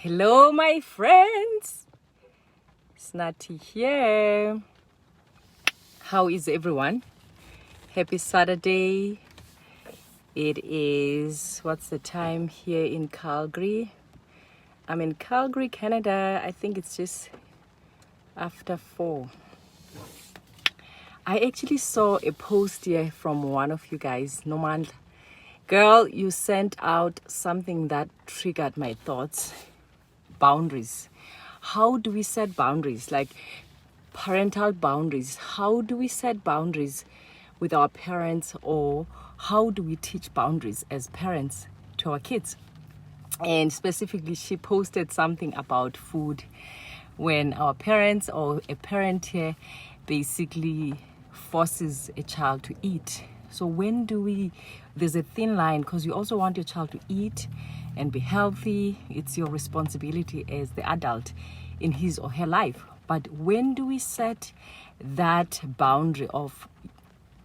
Hello, my friends. Snati here. How is everyone? Happy Saturday. It is, what's the time here in Calgary? I'm in Calgary, Canada. I think it's just after 4. I actually saw a post here from one of you guys, Nomandla. Girl, you sent out something that triggered my thoughts. Boundaries. How do we set boundaries? Like parental boundaries. How do we set boundaries with our parents, or how do we teach boundaries as parents to our kids? And specifically, she posted something about food when our parents or a parent here basically forces a child to eat. So when do we, there's a thin line, because you also want your child to eat and be healthy. It's your responsibility as the adult in his or her life. But when do we set that boundary of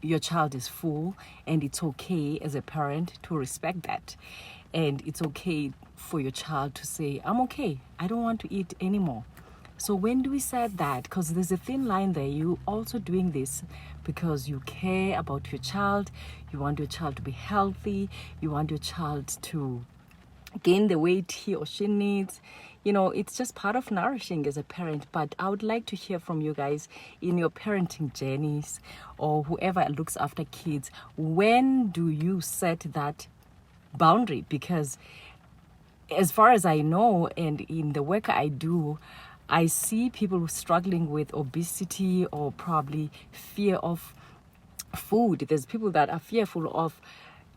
your child is full and it's okay as a parent to respect that? And it's okay for your child to say, I'm okay, I don't want to eat anymore. So when do we set that? Because there's a thin line there. You also doing this because you care about your child. You want your child to be healthy. You want your child to gain the weight he or she needs. You know, it's just part of nourishing as a parent. But I would like to hear from you guys in your parenting journeys, or whoever looks after kids. When do you set that boundary? Because as far as I know, and in the work I do, I see people struggling with obesity or probably fear of food. There's people that are fearful of,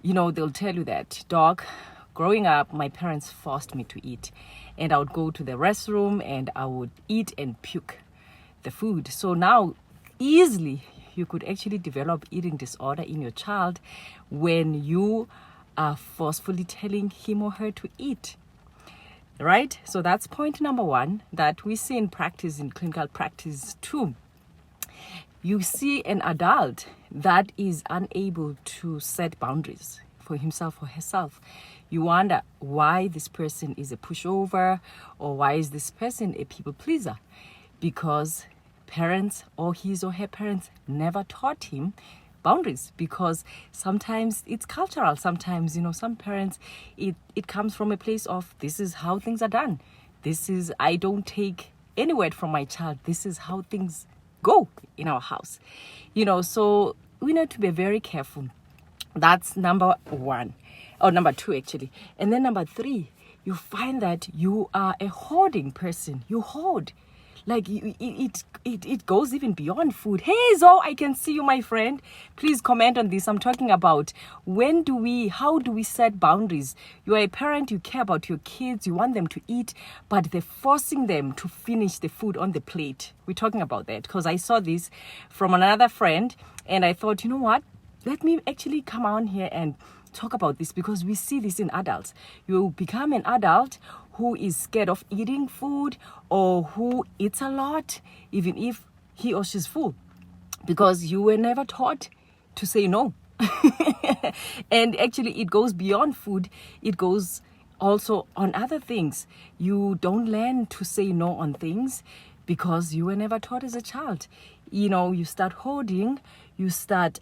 they'll tell you that, dog, growing up, my parents forced me to eat. And I would go to the restroom and I would eat and puke the food. So now, easily, you could actually develop eating disorder in your child when you are forcefully telling him or her to eat. Right? So that's point number 1 that we see in practice, in clinical practice too. You see an adult that is unable to set boundaries for himself or herself. You wonder why this person is a pushover, or why is this person a people pleaser? Because parents or his or her parents never taught him boundaries, because sometimes it's cultural. Sometimes, some parents, it comes from a place of, this is how things are done. I don't take any word from my child. This is how things go in our house. So we need to be very careful. That's number 1, or number 2 actually. And then number 3, you find that you are a hoarding person. You hoard. Like it goes even beyond food. Hey Zo, I can see you, my friend. Please comment on this. I'm talking about how do we set boundaries? You are a parent, you care about your kids, you want them to eat, but they're forcing them to finish the food on the plate. We're talking about that because I saw this from another friend and I thought, you know what? Let me actually come on here and talk about this, because we see this in adults. You become an adult who is scared of eating food, or who eats a lot, even if he or she's full, because you were never taught to say no. And actually, it goes beyond food. It goes also on other things. You don't learn to say no on things because you were never taught as a child. You start hoarding, you start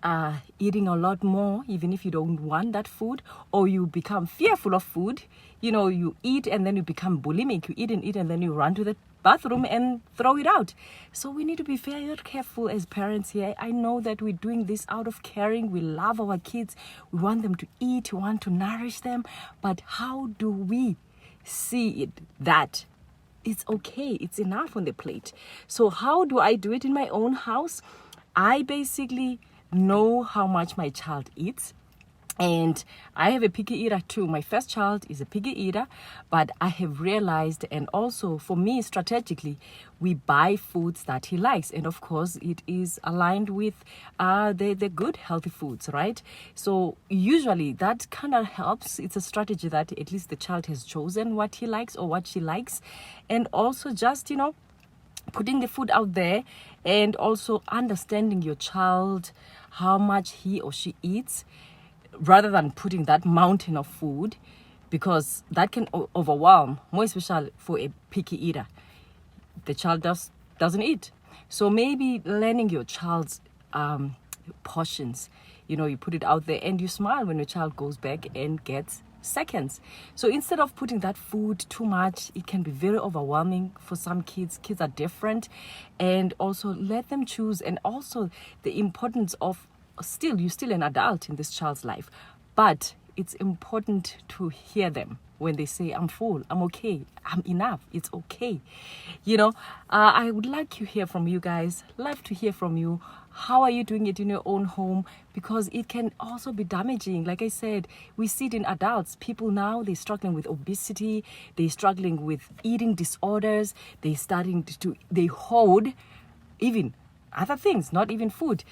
eating a lot more, even if you don't want that food, or you become fearful of food. You eat and then you become bulimic. You eat and then you run to the bathroom and throw it out. So we need to be very careful as parents here. I know that we're doing this out of caring. We love our kids. We want them to eat. We want to nourish them. But how do we see it that it's okay, it's enough on the plate? So how do I do it in my own house? I basically know how much my child eats. And I have a picky eater too. My first child is a picky eater, but I have realized, and also for me strategically, we buy foods that he likes. And of course, it is aligned with the good healthy foods, right? So usually that kind of helps. It's a strategy that at least the child has chosen what he likes or what she likes. And also just, putting the food out there, and also understanding your child, how much he or she eats, rather than putting that mountain of food. because that can overwhelm, more especially for a picky eater. The child doesn't eat. So maybe learning your child's portions, you put it out there and you smile when your child goes back and gets seconds. So instead of putting that food too much, it can be very overwhelming for some kids. Kids are different, and also let them choose. And also the importance of you're still an adult in this child's life, but it's important to hear them when they say, I'm full, I'm okay, I'm enough, it's okay. I would like to hear from you guys. Love to hear from you. How are you doing it in your own home? Because it can also be damaging. Like I said, we see it in adults. People now, they're struggling with obesity, they're struggling with eating disorders, they hoard even other things, not even food.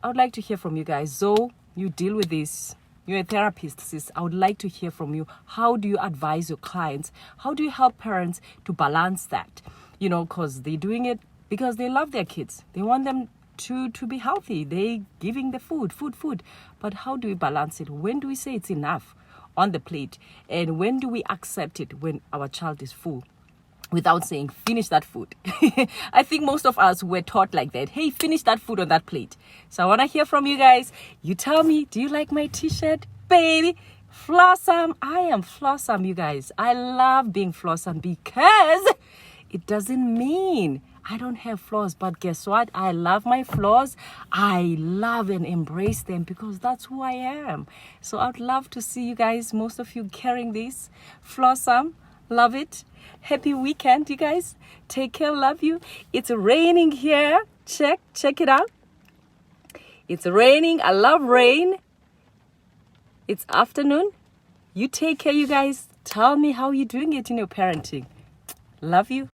I would like to hear from you guys. Zoe, you deal with this. You're a therapist, sis. I would like to hear from you. How do you advise your clients? How do you help parents to balance that? Because they're doing it because they love their kids. They want them to be healthy. They giving the food. But how do we balance it? When do we say it's enough on the plate? And when do we accept it when our child is full? Without saying, finish that food. I think most of us were taught like that. Hey, finish that food on that plate. So I want to hear from you guys. You tell me, do you like my t-shirt? Baby, Flawsome. I am Flawsome, you guys. I love being Flawsome because it doesn't mean I don't have flaws. But guess what? I love my flaws. I love and embrace them because that's who I am. So I'd love to see you guys, most of you carrying this. Flawsome. Love it. Happy weekend, you guys. Take care. Love you. It's raining here. Check it out. It's raining. I love rain. It's afternoon. You take care, you guys. Tell me how you're doing it in your parenting. Love you.